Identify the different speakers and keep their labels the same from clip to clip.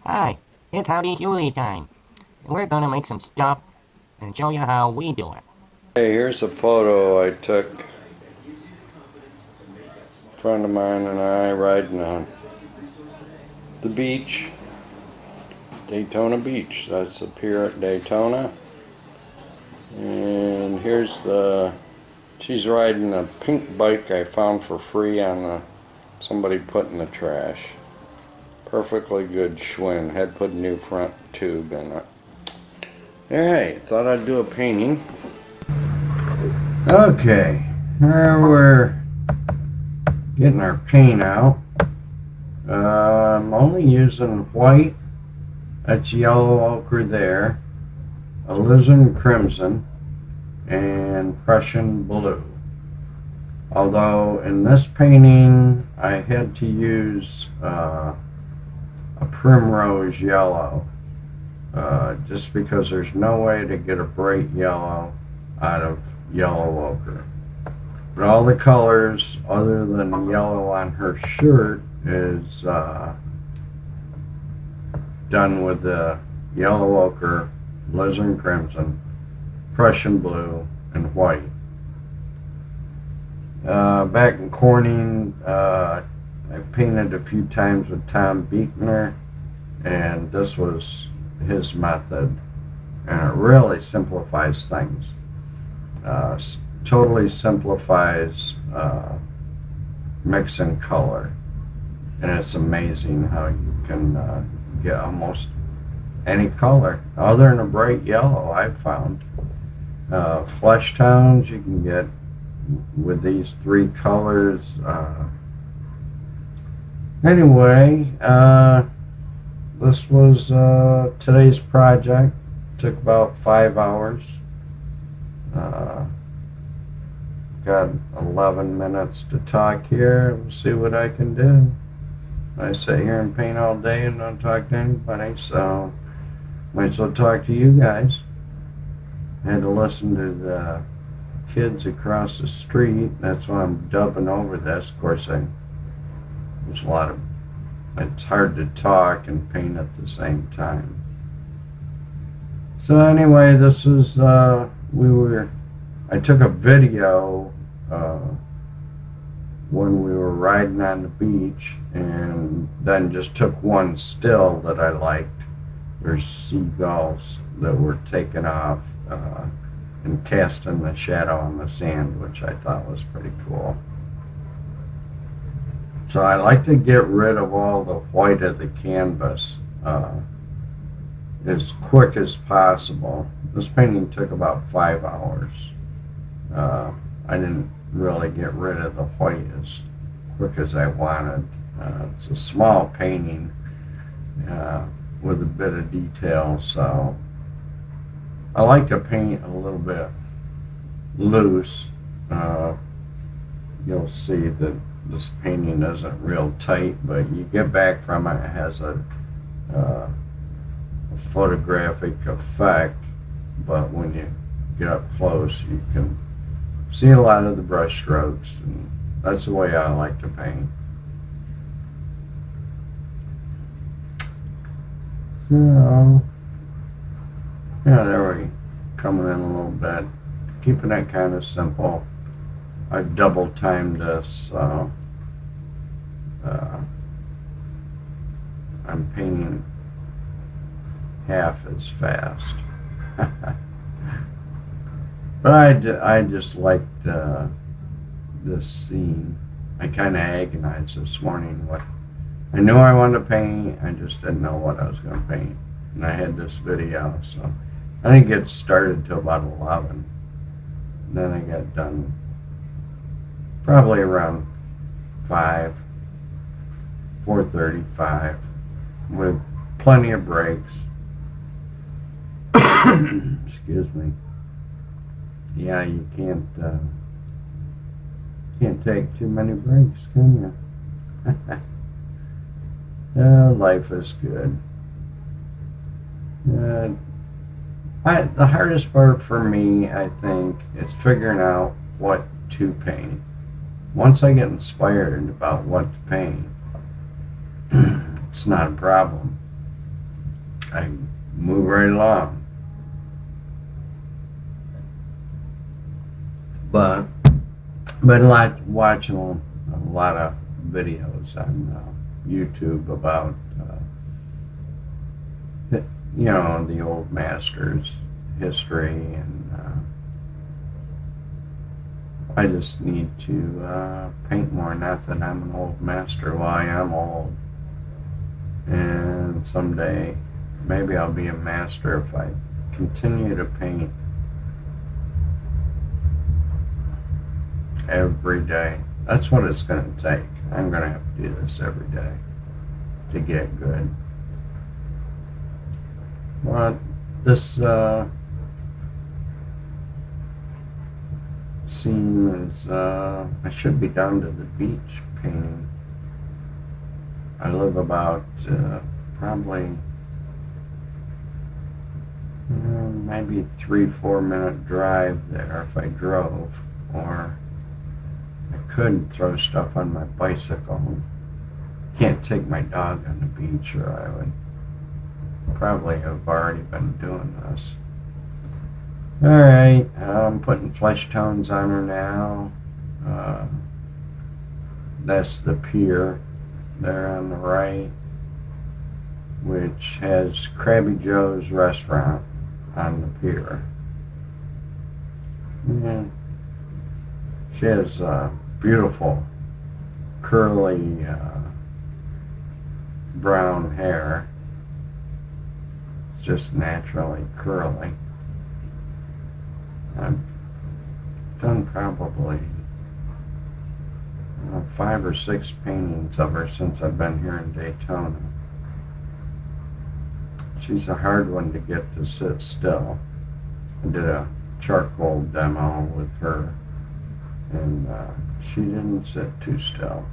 Speaker 1: Hi, it's Howdy Hughey time. We're gonna make some stuff and show you how we do it.
Speaker 2: Hey, here's a photo I took. A friend of mine and I riding on the beach, Daytona Beach. That's the pier at Daytona. And she's riding a pink bike I found for free on somebody put in the trash. Perfectly good Schwinn. Had put a new front tube in it. Alright, thought I'd do a painting. Okay, here we're getting our paint out. I'm only using white, that's yellow ochre there, alizarin crimson, and Prussian blue. Although in this painting I had to use a primrose yellow, just because there's no way to get a bright yellow out of yellow ochre. But all the colors other than the yellow on her shirt is done with the yellow ochre, alizarin crimson, Prussian blue, and white. Back in Corning, I painted a few times with Tom Beekner, and this was his method, and it really simplifies things. Totally simplifies mixing color, and it's amazing how you can get almost any color other than a bright yellow. I've found flesh tones you can get with these three colors. Anyway, this was today's project. Took about 5 hours. Got 11 minutes to talk here. We'll see what I can do. I sit here and paint all day and don't talk to anybody, so might as well talk to you guys. I had to listen to the kids across the street. That's why I'm dubbing over this. Of course, there's a lot of, it's hard to talk and paint at the same time. So anyway, this is, I took a video when we were riding on the beach, and then just took one still that I liked. There's seagulls that were taken off and cast in the shadow on the sand, which I thought was pretty cool. So I like to get rid of all the white of the canvas as quick as possible. This painting took about 5 hours. I didn't really get rid of the white as quick as I wanted. It's a small painting with a bit of detail, so I like to paint a little bit loose. You'll see that this painting isn't real tight, but you get back from it, it has a photographic effect, but when you get up close you can see a lot of the brush strokes, and that's the way I like to paint. So yeah, there we coming in a little bit, keeping it kind of simple. I've double timed this, so I'm painting half as fast. But I just liked this scene. I kind of agonized this morning. I knew I wanted to paint, I just didn't know what I was going to paint. And I had this video, so I didn't get started till about 11. Then I got done probably around 4:35, with plenty of breaks. Excuse me. Yeah, you can't take too many breaks, can you? Life is good. The hardest part for me, I think, is figuring out what to paint. Once I get inspired about what to paint, it's not a problem. I move right along. But been watching a lot of videos on YouTube about the old masters' history, and I just need to paint more. Not that I'm an old master. Well, I am old, and someday maybe I'll be a master if I continue to paint every day. That's what it's going to take. I'm going to have to do this every day to get good. But this scene is, I should be down to the beach painting. I live about probably maybe 3-4 minute drive there if I drove, or I could throw stuff on my bicycle. Can't take my dog on the beach, or I would probably have already been doing this. Alright, I'm putting flesh tones on her now. That's the pier there on the right, which has Krabby Joe's restaurant on the pier. Yeah. She has beautiful curly brown hair. It's just naturally curly. I've done probably 5 or 6 paintings of her since I've been here in Daytona. She's a hard one to get to sit still. I did a charcoal demo with her, and she didn't sit too still.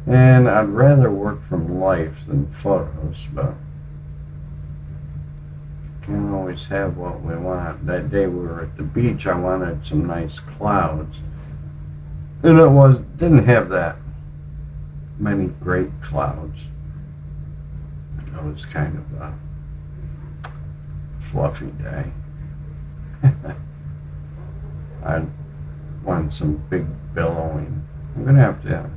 Speaker 2: And I'd rather work from life than photos, but can't always have what we want. That day we were at the beach, I wanted some nice clouds, and it didn't have that many great clouds. It was kind of a fluffy day. I want some big billowing. I'm gonna have to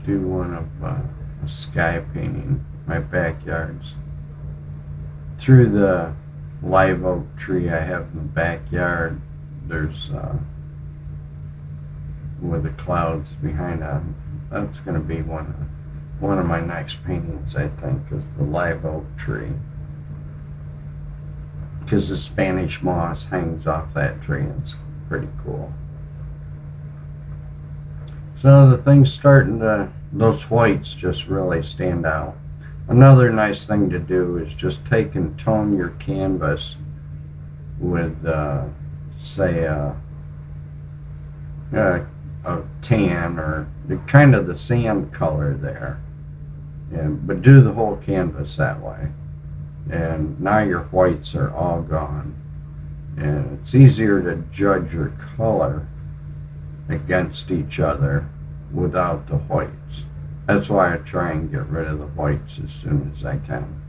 Speaker 2: do one of a sky painting. My backyard's through the live oak tree I have in the backyard. There's with the clouds behind them. That's going to be one of my next paintings, I think, is the live oak tree, because the Spanish moss hangs off that tree, and it's pretty cool. So the thing's starting to, those whites just really stand out. Another nice thing to do is just take and tone your canvas with, say, a tan, or kind of the sand color there. But do the whole canvas that way. And now your whites are all gone. And it's easier to judge your color against each other without the whites. That's why I try and get rid of the whites as soon as I can.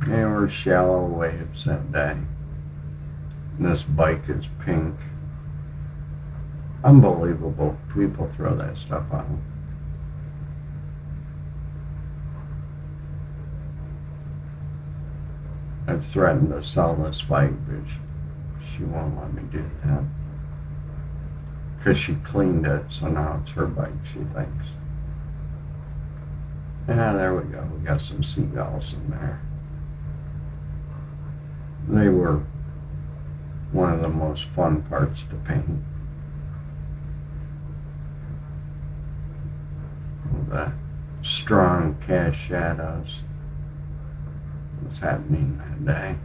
Speaker 2: And we're shallow waves that day. And this bike is pink. Unbelievable. People throw that stuff out. I've threatened to sell this bike, but she won't let me do that. Because she cleaned it, so now it's her bike, she thinks. Yeah, there we go. We got some seagulls in there. They were one of the most fun parts to paint. The strong cast shadows. What's happening that day?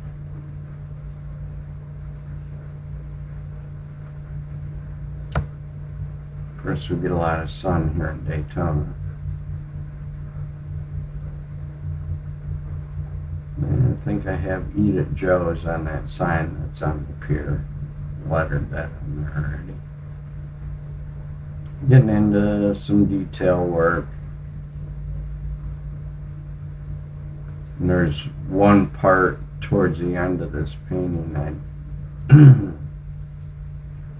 Speaker 2: Of course, we get a lot of sun here in Daytona. And I think I have Eat at Joe's on that sign that's on the pier. Lettered that on there already. getting into some detail work. And there's one part towards the end of this painting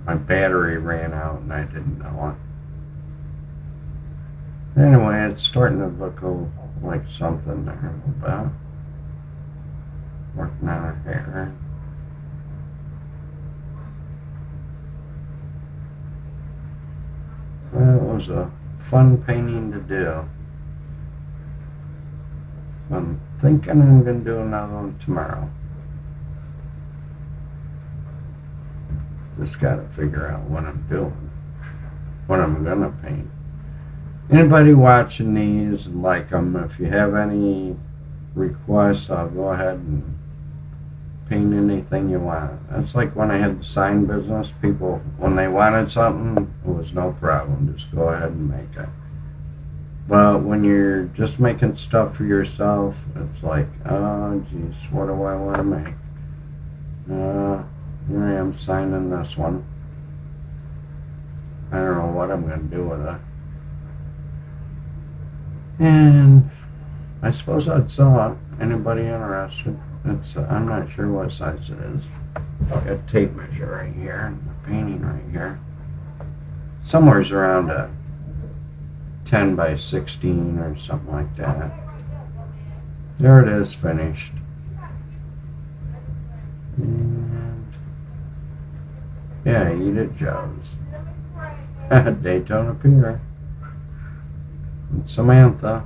Speaker 2: my battery ran out and I didn't know it. Anyway, it's starting to look like something there a little bit. Working on her hair. Well, it was a fun painting to do. I'm thinking I'm going to do another one tomorrow. Just got to figure out what I'm doing, what I'm going to paint. Anybody watching these and like them, if you have any requests, I'll go ahead and paint anything you want. That's like when I had the sign business. People, when they wanted something, it was no problem. Just go ahead and make it. But when you're just making stuff for yourself, it's like, oh, geez, what do I want to make? Here I am signing this one. I don't know what I'm going to do with it. And I suppose I'd sell it. Anybody interested? I'm not sure what size it is. I've got a tape measure right here and the painting right here. Somewhere's around a 10 by 16 or something like that. There it is, finished. And yeah, eat it, Joe's. Daytona Pier. And Samantha.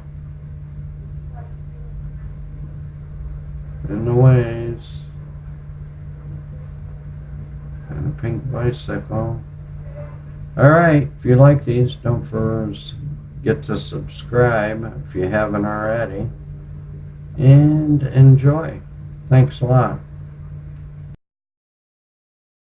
Speaker 2: In the waves. And a pink bicycle. Alright, if you like these, don't forget to subscribe if you haven't already. And enjoy. Thanks a lot.